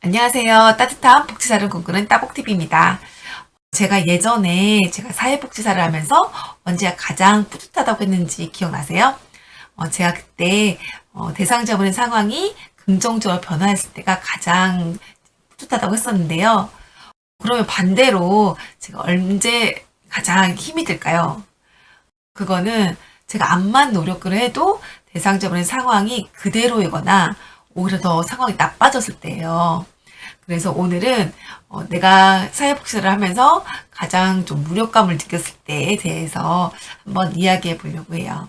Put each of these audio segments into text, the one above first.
안녕하세요. 따뜻한 복지사를 꿈꾸는 따복TV입니다. 제가 예전에 사회복지사를 하면서 언제 가장 뿌듯하다고 했는지 기억나세요? 제가 그때 대상자분의 상황이 긍정적으로 변화했을 때가 가장 뿌듯하다고 했었는데요. 그러면 반대로 제가 언제 가장 힘이 들까요? 그거는 제가 암만 노력을 해도 대상자분의 상황이 그대로이거나 오히려 더 상황이 나빠졌을 때예요. 그래서 오늘은 내가 사회복지를 하면서 가장 좀 무력감을 느꼈을 때에 대해서 한번 이야기해 보려고 해요.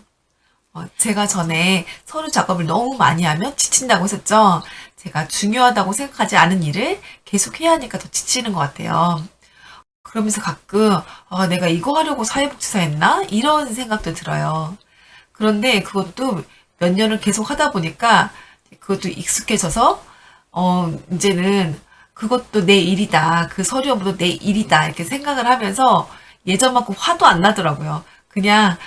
제가 전에 서류 작업을 너무 많이 하면 지친다고 했었죠. 제가 중요하다고 생각하지 않은 일을 계속 해야 하니까 더 지치는 것 같아요. 그러면서 가끔 내가 이거 하려고 사회복지사 했나? 이런 생각도 들어요. 그런데 그것도 몇 년을 계속 하다 보니까 그것도 익숙해져서 이제는 그것도 내 일이다. 그 서류 업무도 내 일이다. 이렇게 생각을 하면서 예전만큼 화도 안 나더라고요. 그냥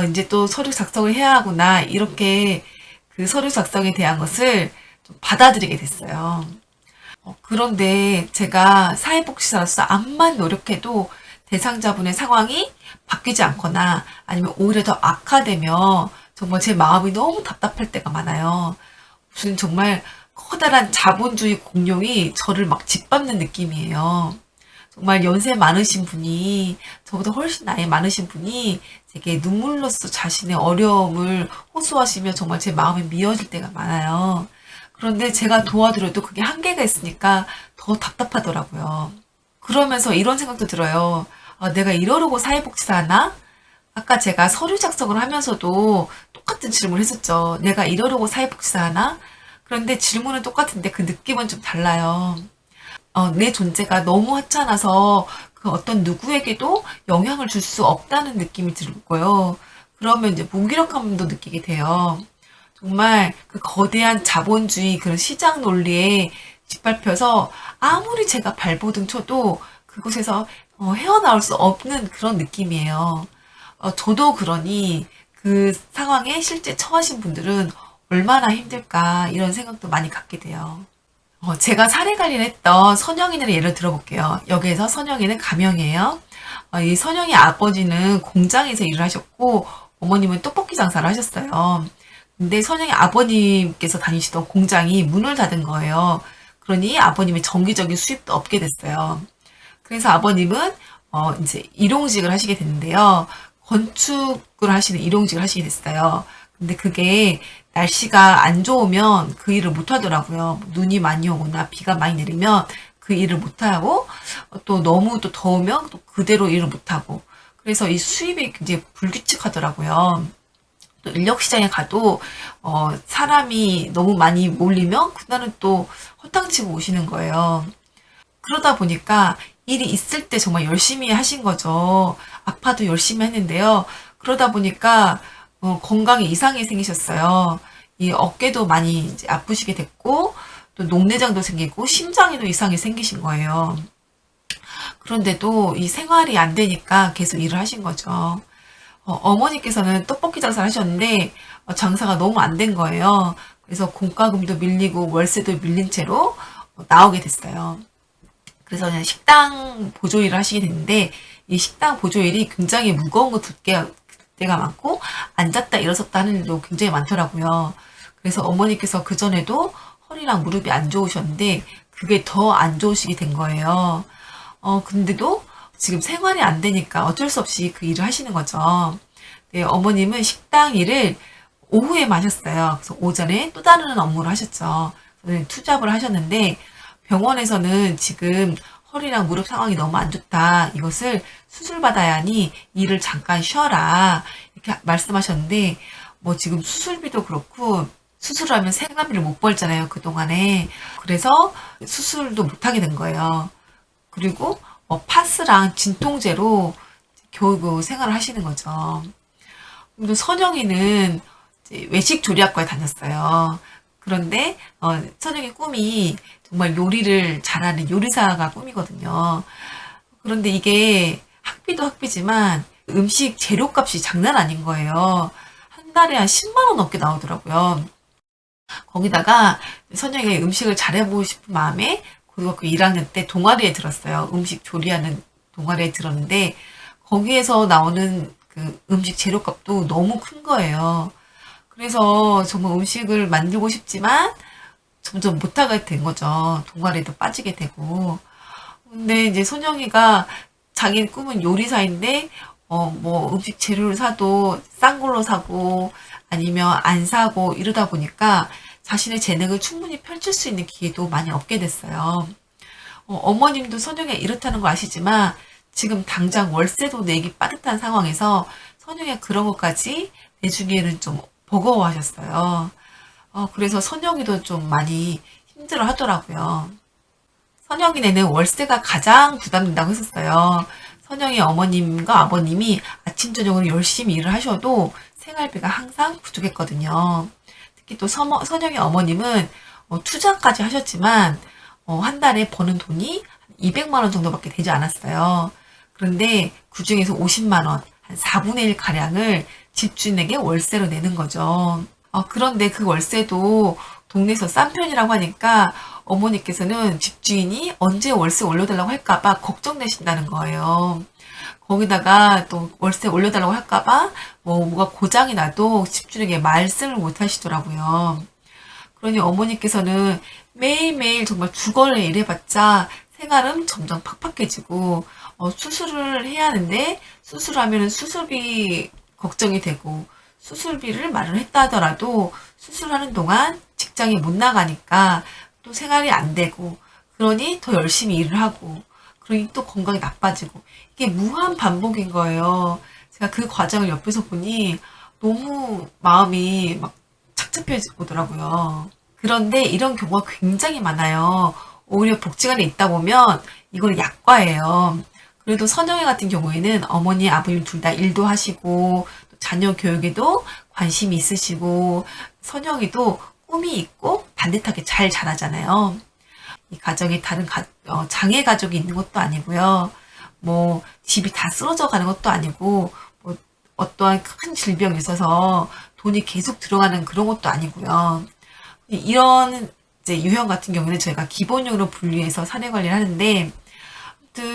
이제 또 서류 작성을 해야 하구나. 이렇게 그 서류 작성에 대한 것을 좀 받아들이게 됐어요. 그런데 제가 사회복지사로서 암만 노력해도 대상자분의 상황이 바뀌지 않거나 아니면 오히려 더 악화되면 정말 제 마음이 너무 답답할 때가 많아요. 무슨 정말 커다란 자본주의 공룡이 저를 막 짓밟는 느낌이에요. 정말 연세 많으신 분이, 저보다 훨씬 나이 많으신 분이 제게 눈물로써 자신의 어려움을 호소하시며 정말 제 마음이 미어질 때가 많아요. 그런데 제가 도와드려도 그게 한계가 있으니까 더 답답하더라고요. 그러면서 이런 생각도 들어요. 내가 이러려고 사회복지사 하나? 아까 제가 서류 작성을 하면서도 똑같은 질문을 했었죠. 내가 이러려고 사회복지사 하나? 그런데 질문은 똑같은데 그 느낌은 좀 달라요. 내 존재가 너무 하찮아서 그 어떤 누구에게도 영향을 줄 수 없다는 느낌이 들고요. 그러면 이제 무기력함도 느끼게 돼요. 정말 그 거대한 자본주의 그런 시장 논리에 짓밟혀서 아무리 제가 발버둥 쳐도 그곳에서 헤어나올 수 없는 그런 느낌이에요. 저도 그러니 그 상황에 실제 처하신 분들은 얼마나 힘들까 이런 생각도 많이 갖게 돼요. 제가 사례 관리를 했던 선영이를 예를 들어볼게요. 여기에서 선영이는 가명이에요. 이 선영이 아버지는 공장에서 일을 하셨고 어머님은 떡볶이 장사를 하셨어요. 근데 선영이 아버님께서 다니시던 공장이 문을 닫은 거예요. 그러니 아버님의 정기적인 수입도 없게 됐어요. 그래서 아버님은 이제 일용직을 하시게 됐는데요. 건축을 하시는 일용직을 하시게 됐어요. 근데 그게 날씨가 안 좋으면 그 일을 못 하더라고요. 눈이 많이 오거나 비가 많이 내리면 그 일을 못 하고 또 너무 또 더우면 또 그대로 일을 못 하고 그래서 이 수입이 굉장히 불규칙하더라고요. 또 인력 시장에 가도 사람이 너무 많이 몰리면 그날은 또 허탕치고 오시는 거예요. 그러다 보니까 일이 있을 때 정말 열심히 하신 거죠. 아파도 열심히 했는데요. 그러다 보니까 건강에 이상이 생기셨어요. 이 어깨도 많이 이제 아프시게 됐고 또 녹내장도 생기고 심장에도 이상이 생기신 거예요. 그런데도 이 생활이 안 되니까 계속 일을 하신 거죠. 어머니께서는 떡볶이 장사를 하셨는데 장사가 너무 안 된 거예요. 그래서 공과금도 밀리고 월세도 밀린 채로 나오게 됐어요. 그래서 그냥 식당 보조일을 하시게 됐는데 이 식당 보조일이 굉장히 무거운 거 두께가 때가 많고 앉았다 일어섰다 하는 일도 굉장히 많더라고요. 그래서 어머니께서 그전에도 허리랑 무릎이 안 좋으셨는데 그게 더 안 좋으시게 된 거예요. 근데도 지금 생활이 안 되니까 어쩔 수 없이 그 일을 하시는 거죠. 네, 어머님은 식당 일을 오후에만 하셨어요. 그래서 오전에 또 다른 업무를 하셨죠. 투잡을 하셨는데 병원에서는 지금 허리랑 무릎 상황이 너무 안 좋다. 이것을 수술받아야 하니 일을 잠깐 쉬어라. 이렇게 말씀하셨는데 뭐 지금 수술비도 그렇고 수술을 하면 생활비를 못 벌잖아요. 그동안에. 그래서 수술도 못 하게 된 거예요. 그리고 파스랑 진통제로 겨우 생활을 하시는 거죠. 또 선영이는 이제 외식 조리학과에 다녔어요. 그런데 선영이 꿈이 정말 요리를 잘하는 요리사가 꿈이거든요. 그런데 이게 학비도 학비지만 음식 재료값이 장난 아닌 거예요. 한 달에 한 10만 원 넘게 나오더라고요. 거기다가 선영이가 음식을 잘해보고 싶은 마음에 고등학교 1학년 때 동아리에 들었어요. 음식 조리하는 동아리에 들었는데 거기에서 나오는 그 음식 재료값도 너무 큰 거예요. 그래서 정말 음식을 만들고 싶지만 점점 못하게 된 거죠. 동아리에도 빠지게 되고. 근데 이제 선영이가 자기 꿈은 요리사인데, 뭐 음식 재료를 사도 싼 걸로 사고 아니면 안 사고 이러다 보니까 자신의 재능을 충분히 펼칠 수 있는 기회도 많이 얻게 됐어요. 어머님도 선영이가 이렇다는 거 아시지만 지금 당장 월세도 내기 빠듯한 상황에서 선영이가 그런 것까지 내주기에는 좀 버거워하셨어요. 그래서 선영이도 좀 많이 힘들어 하더라고요. 선영이네는 월세가 가장 부담된다고 했었어요. 선영이 어머님과 아버님이 아침, 저녁으로 열심히 일을 하셔도 생활비가 항상 부족했거든요. 특히 또 선영이 어머님은 투자까지 하셨지만 한 달에 버는 돈이 200만 원 정도밖에 되지 않았어요. 그런데 그중에서 50만 원, 한 4분의 1 가량을 집주인에게 월세로 내는 거죠. 그런데 그 월세도 동네에서 싼 편이라고 하니까 어머니께서는 집주인이 언제 월세 올려달라고 할까봐 걱정되신다는 거예요. 거기다가 또 월세 올려달라고 할까봐 뭐가 고장이 나도 집주인에게 말씀을 못 하시더라고요. 그러니 어머니께서는 매일매일 정말 죽어라 일해봤자 생활은 점점 팍팍해지고 수술을 해야 하는데 수술하면 수술비 걱정이 되고 수술비를 마련했다 하더라도 수술하는 동안 직장에 못 나가니까 또 생활이 안 되고 그러니 더 열심히 일을 하고 그러니 또 건강이 나빠지고 이게 무한 반복인 거예요. 제가 그 과정을 옆에서 보니 너무 마음이 막 착잡해지더라고요. 그런데 이런 경우가 굉장히 많아요. 오히려 복지관에 있다 보면 이걸 약과예요. 그래도 선영이 같은 경우에는 어머니, 아버님 둘 다 일도 하시고 자녀 교육에도 관심이 있으시고 선영이도 꿈이 있고 반듯하게 잘 자라잖아요. 이 가정에 다른 장애 가족이 있는 것도 아니고요. 뭐 집이 다 쓰러져 가는 것도 아니고 뭐 어떠한 큰 질병이 있어서 돈이 계속 들어가는 그런 것도 아니고요. 이런 이제 유형 같은 경우는 저희가 기본적으로 분류해서 사례 관리를 하는데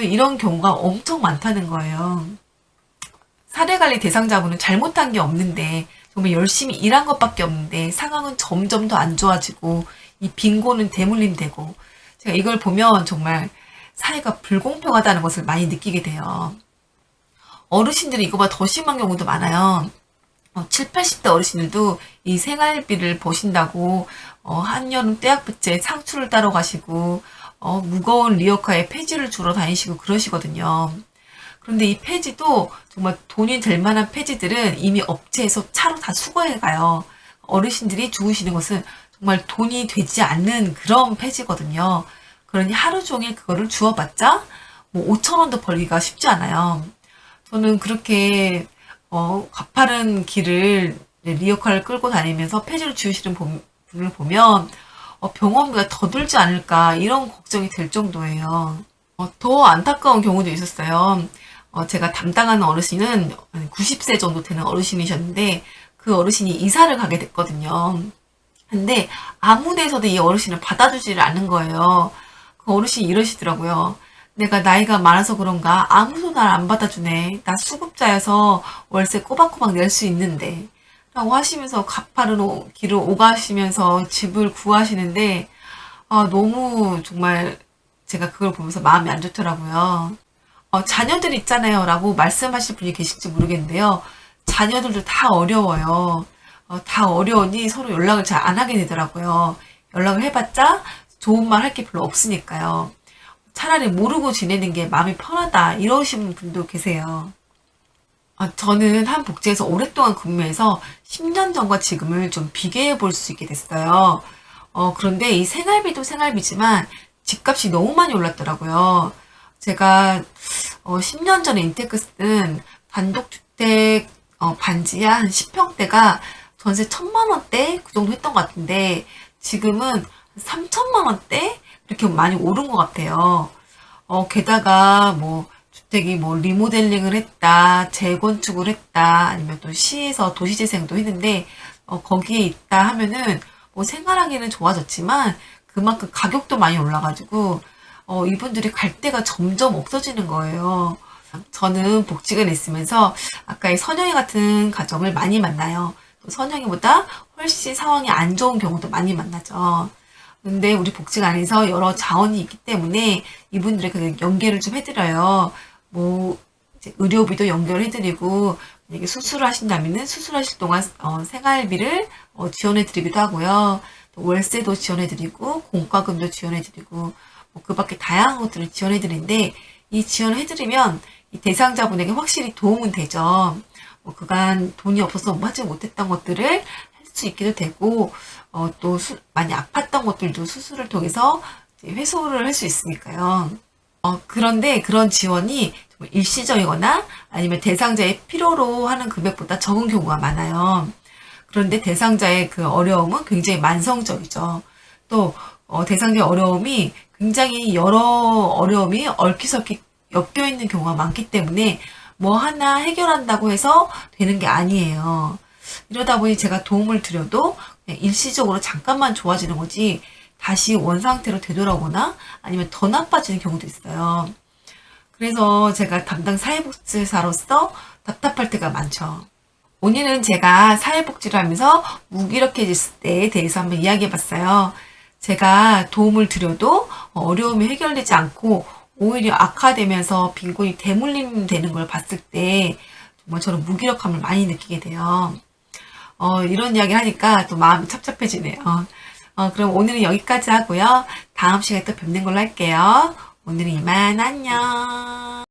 이런 경우가 엄청 많다는 거예요. 사례관리 대상자분은 잘못한 게 없는데 정말 열심히 일한 것밖에 없는데 상황은 점점 더 안 좋아지고 이 빈곤은 대물림되고 제가 이걸 보면 정말 사회가 불공평하다는 것을 많이 느끼게 돼요. 어르신들이 이거보다 더 심한 경우도 많아요. 7, 80대 어르신들도 이 생활비를 버신다고 한여름 떼약볕에 상추를 따러 가시고 무거운 리어카에 폐지를 주러 다니시고 그러시거든요. 그런데 이 폐지도 정말 돈이 될 만한 폐지들은 이미 업체에서 차로 다 수거해 가요. 어르신들이 주우시는 것은 정말 돈이 되지 않는 그런 폐지거든요. 그러니 하루 종일 그거를 주워봤자 뭐 5천 원도 벌기가 쉽지 않아요. 저는 그렇게 가파른 길을 리어카를 끌고 다니면서 폐지를 주우시는 분을 보면 병원비가 더 들지 않을까 이런 걱정이 될 정도예요. 더 안타까운 경우도 있었어요. 제가 담당하는 어르신은 90세 정도 되는 어르신이셨는데 그 어르신이 이사를 가게 됐거든요. 근데 아무 데서도 이 어르신을 받아주지를 않는 거예요. 그 어르신이 이러시더라고요. 내가 나이가 많아서 그런가 아무도 날 안 받아주네. 나 수급자여서 월세 꼬박꼬박 낼 수 있는데 라고 하시면서 가파른 길을 오가시면서 집을 구하시는데 너무 정말 제가 그걸 보면서 마음이 안 좋더라고요. 자녀들 있잖아요 라고 말씀하실 분이 계실지 모르겠는데요. 자녀들도 다 어려워요. 다 어려우니 서로 연락을 잘 안 하게 되더라고요. 연락을 해봤자 좋은 말 할 게 별로 없으니까요. 차라리 모르고 지내는 게 마음이 편하다 이러신 분도 계세요. 저는 한 복지에서 오랫동안 근무해서 10년 전과 지금을 좀 비교해 볼 수 있게 됐어요. 그런데 이 생활비도 생활비지만 집값이 너무 많이 올랐더라고요. 제가 10년 전에 인테크 쓴 단독주택 반지하 한 10평대가 전세 1,000만 원대 그 정도 했던 것 같은데 지금은 3천만 원대 이렇게 많이 오른 것 같아요. 게다가 뭐 주택이 뭐 리모델링을 했다, 재건축을 했다, 아니면 또 시에서 도시재생도 했는데 거기에 있다 하면은 뭐 생활하기는 좋아졌지만 그만큼 가격도 많이 올라가지고 이분들이 갈 데가 점점 없어지는 거예요. 저는 복직을 했으면서 아까 이 선영이 같은 가정을 많이 만나요. 또 선영이보다 훨씬 상황이 안 좋은 경우도 많이 만나죠. 근데 우리 복지관 안에서 여러 자원이 있기 때문에 이분들에게 연계를 좀 해드려요. 뭐 이제 의료비도 연결해드리고 만약에 수술을 하신다면은 수술하실 동안 생활비를 지원해드리기도 하고요. 또 월세도 지원해드리고 공과금도 지원해드리고 뭐 그밖에 다양한 것들을 지원해드리는데 이 지원을 해드리면 이 대상자분에게 확실히 도움은 되죠. 뭐 그간 돈이 없어서 하지 못했던 것들을 할 수 있기도 되고 또 많이 아팠던 것들도 수술을 통해서 이제 회수를 할 수 있으니까요. 그런데 그런 지원이 정말 일시적이거나 아니면 대상자의 필요로 하는 금액보다 적은 경우가 많아요. 그런데 대상자의 그 어려움은 굉장히 만성적이죠. 또 대상자의 어려움이 굉장히 여러 어려움이 얽히설키 엮여 있는 경우가 많기 때문에 뭐 하나 해결한다고 해서 되는 게 아니에요. 이러다 보니 제가 도움을 드려도 그냥 일시적으로 잠깐만 좋아지는 거지 다시 원상태로 되돌아오거나 아니면 더 나빠지는 경우도 있어요. 그래서 제가 담당 사회복지사로서 답답할 때가 많죠. 오늘은 제가 사회복지를 하면서 무기력해질 때에 대해서 한번 이야기해 봤어요. 제가 도움을 드려도 어려움이 해결되지 않고 오히려 악화되면서 빈곤이 대물림되는 걸 봤을 때 정말 저는 무기력함을 많이 느끼게 돼요. 이런 이야기 하니까 또 마음이 찹찹해지네요. 그럼 오늘은 여기까지 하고요. 다음 시간에 또 뵙는 걸로 할게요. 오늘은 이만 안녕.